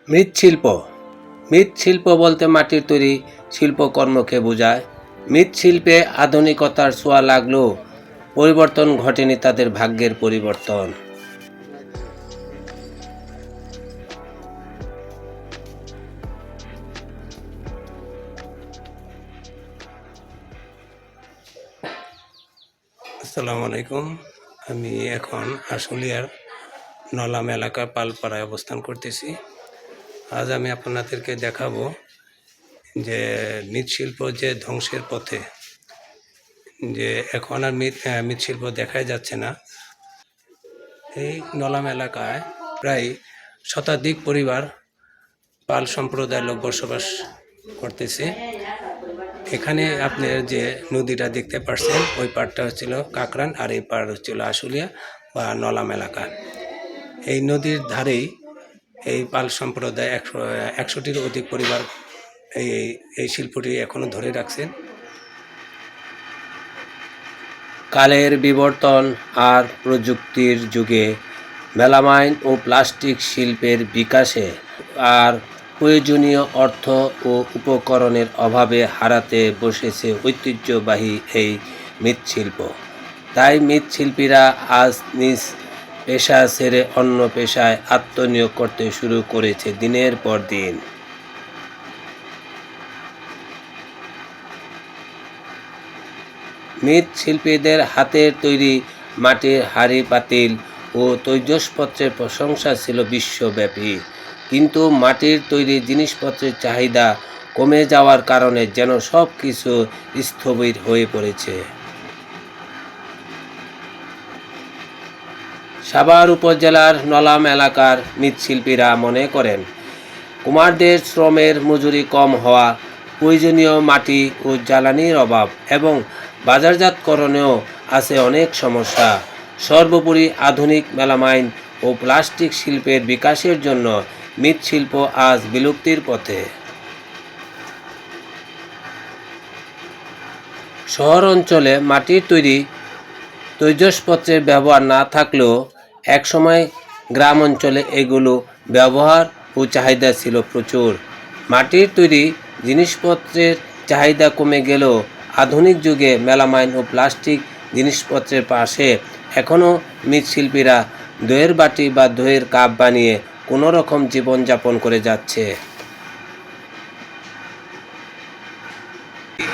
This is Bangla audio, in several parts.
মৃৎশিল্প মৃৎশিল্প বলতে মাটির তৈরি শিল্পকর্মকে বোঝায়। মৃৎশিল্পে আধুনিকতার ছোঁয়া লাগলেও পরিবর্তন ঘটেনি তাদের ভাগ্যের পরিবর্তন। আসসালামু আলাইকুম। আমি এখন আশুলিয়ার নলাম এলাকার পালপাড়ায় অবস্থান করতেছি। আজ আমি আপনাদেরকে দেখাবো যে মৃৎশিল্প যে ধ্বংসের পথে, যে এখন আর মৃৎশিল্প দেখাই যাচ্ছে না। এই নলাম এলাকায় প্রায় শতাধিক পরিবার পাল সম্প্রদায়ের লোক বসবাস করতেছে। এখানে আপনার যে নদীটা দেখতে পাচ্ছেন, ওই পাড়টা হচ্ছিল কাকরান আর এই পাড় হচ্ছিল আশুলিয়া বা নলাম এলাকা। এই নদীর ধারেই এই পাল সম্প্রদায় 100টির অধিক পরিবার এই এই শিল্পটি এখনও ধরে রাখছেন। কালের বিবর্তন আর প্রযুক্তির যুগে মেলামাইন ও প্লাস্টিক শিল্পের বিকাশে আর প্রয়োজনীয় অর্থ ও উপকরণের অভাবে হারাতে বসেছে ঐতিহ্যবাহী এই মৃৎশিল্প। তাই মৃৎশিল্পীরা আজ নিজ পেশা ছেড়ে অন্য পেশায় আত্মনিয়োগ করতে শুরু করেছে দিনের পর দিন। মৃৎশিল্পীদের হাতের তৈরি মাটির হাঁড়ি পাতিল ও তৈজসপত্রের প্রশংসা ছিল বিশ্বব্যাপী, কিন্তু মাটির তৈরি জিনিসপত্রের চাহিদা কমে যাওয়ার কারণে যেন সব কিছু স্থবির হয়ে পড়েছে। সাভার উপজেলার নলাম এলাকার মৃৎশিল্পীরা মনে করেন, কুমারদের শ্রমের মজুরি কম হওয়া, প্রয়োজনীয় মাটি ও জ্বালানির অভাব এবং বাজারজাতকরণেও আছে অনেক সমস্যা। সর্বোপরি আধুনিক মেলামাইন ও প্লাস্টিক শিল্পের বিকাশের জন্য মৃৎশিল্প আজ বিলুপ্তির পথে। শহর অঞ্চলে মাটির তৈরি তৈজসপত্রের ব্যবহার না থাকলেও একসময় গ্রাম অঞ্চলে এগুলো ব্যবহার ও চাহিদা ছিল প্রচুর। মাটির তৈরি জিনিসপত্রের চাহিদা কমে গেলেও আধুনিক যুগে মেলামাইন ও প্লাস্টিক জিনিসপত্রের পাশে এখনও মৃৎশিল্পীরা দইয়ের বাটি বা দইয়ের কাপ বানিয়ে কোনো রকম জীবনযাপন করে যাচ্ছে।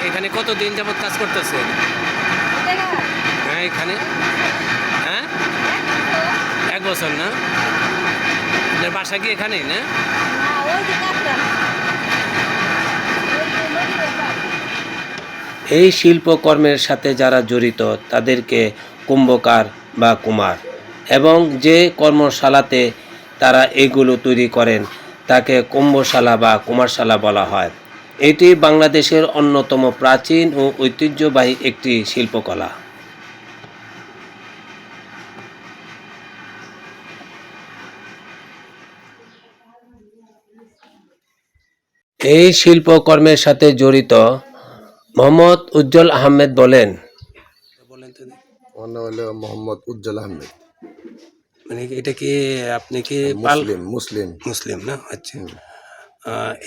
এখানে কতদিন যাবত কাজ করতেছে? হ্যাঁ, এখানে হ্যাঁ 1 বছর না? আপনার বাসা কি এখানেই না? এই শিল্পকর্মের সাথে যারা জড়িত তাদেরকে কুম্ভকার বা কুমার, এবং যে কর্মশালাতে তারা এগুলো তৈরি করেন তাকে কুম্ভশালা বা কুমারশালা বলা হয়। এটি বাংলাদেশের অন্যতম প্রাচীন ও ঐতিহ্যবাহী একটি শিল্পকলা। এই শিল্পকর্মের সাথে জড়িত মোহাম্মদ উজ্জ্বল আহমেদ বলেন। আমার নাম হলো মোহাম্মদ উজ্জ্বল আহমেদ। মানে এটা কি আপনি কি মুসলিম মুসলিম না? আচ্ছা।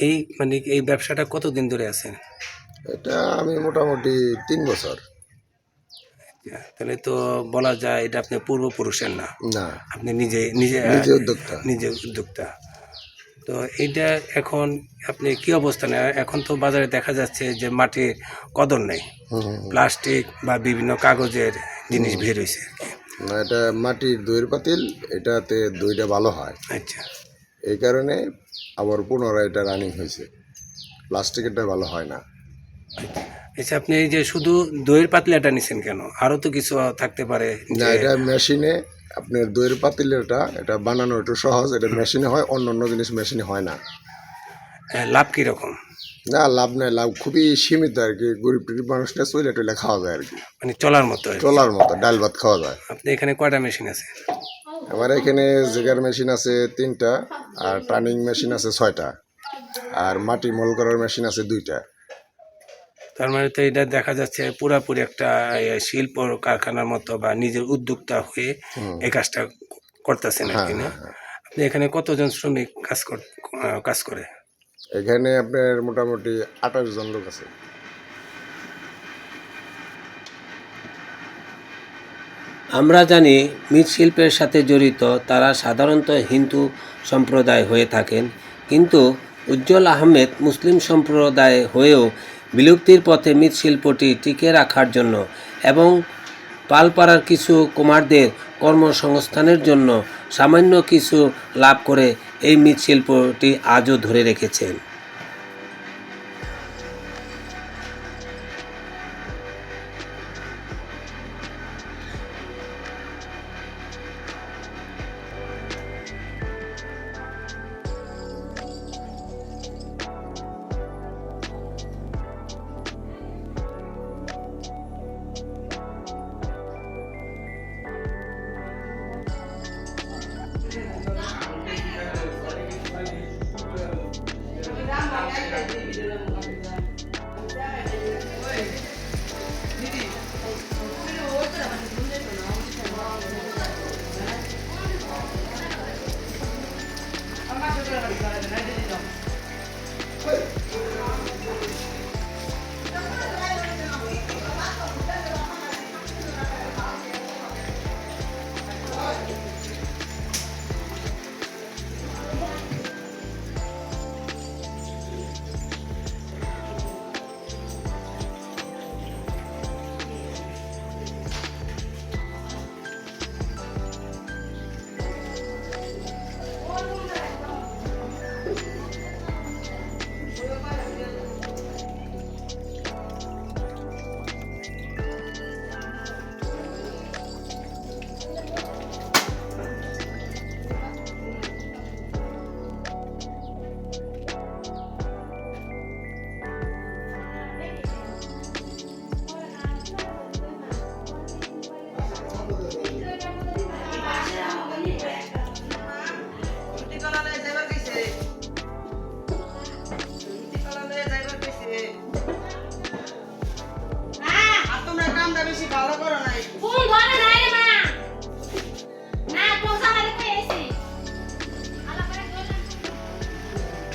এই মানে এই ব্যবসাটা কতদিন ধরে আছেন? এটা আমি মোটামুটি 3 বছর। তাহলে তো বলা যায় এটা আপনি পূর্বপুরুষের না, না, আপনি নিজে নিজে নিজে উদ্যোক্তা। নিজে উদ্যোক্তা। তো এইটা এখন আপনি কি অবস্থানে? এখন তো বাজারে দেখা যাচ্ছে যে মাটির কদর নেই, প্লাস্টিক বা বিভিন্ন কাগজের জিনিস বের হয়েছে। না, এটা মাটির দইয়ের পাতিল, এটাতে দইটা ভালো হয়। আচ্ছা, এই কারণে আবার পুনরায় এটা রানিং হয়েছে। প্লাস্টিকেরটা ভালো হয় না। আচ্ছা, আপনি এই যে শুধু দইয়ের পাতলাটা নিছেন কেন? আরও তো কিছু থাকতে পারে। না, এটা মেশিনে আপনার দইয়ের পাতিলটা এটা বানানো একটু সহজ, এটা মেশিনে হয়, অন্য জিনিস মেশিনে হয় না। লাভ কীরকম? না, লাভ নাই, লাভ খুবই সীমিত আর কি। গরিব টরিব মানুষটা চলে টলে খাওয়া যায় আর কি, মানে চলার মতো। চলার মতো ডাল ভাত খাওয়া যায়। আপনি এখানে কয়টা মেশিন আছে? আমার এখানে জেগার মেশিন আছে 3টা, আর টার্নিং মেশিন আছে 6টা, আর মাটি মোল করার মেশিন আছে 2টা। তার মানে তো এটা দেখা যাচ্ছে পুরাপুরি একটা শিল্প কারখানার মতো বা নিজের উদ্যোক্তা হয়ে এই কাজটা করতেছেন আর কি, না? যে এখানে কতজন শ্রমিক কাজ করে? এখানে আপনার মোটামুটি 28 জন লোক আছে। আমরা জানি মৃৎশিল্পের সাথে জড়িত তারা সাধারণত হিন্দু সম্প্রদায় হয়ে থাকেন, কিন্তু উজ্জ্বল আহমেদ মুসলিম সম্প্রদায় হয়েও বিলুপ্তির পথে মৃৎশিল্পটি টিকে রাখার জন্য এবং পালপাড়ার কিছু কুমারদের কর্মসংস্থানের জন্য সামান্য কিছু লাভ করে এই মৃৎশিল্পটি আজও ধরে রেখেছেন।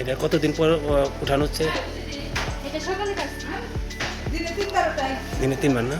এটা কতদিন পর উঠানো হচ্ছে? দিনে 3 বার না?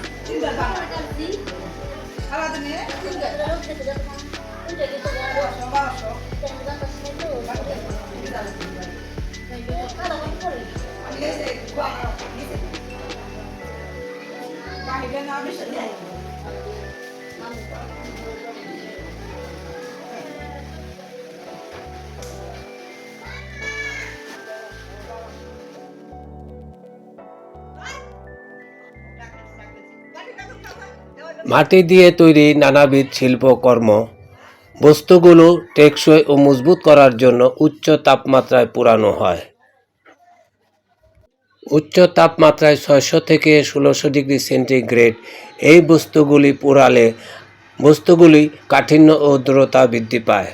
মাটি দিয়ে তৈরি নানাবিধ শিল্পকর্ম বস্তুগুলো টেকসই ও মজবুত করার জন্য উচ্চ তাপমাত্রায় পোড়ানো হয়। উচ্চ তাপমাত্রায় 600 থেকে 1600 ডিগ্রি সেন্টিগ্রেড এই বস্তুগুলি পোড়ালে বস্তুগুলি কাঠিন্য ও দৃঢ়তা বৃদ্ধি পায়।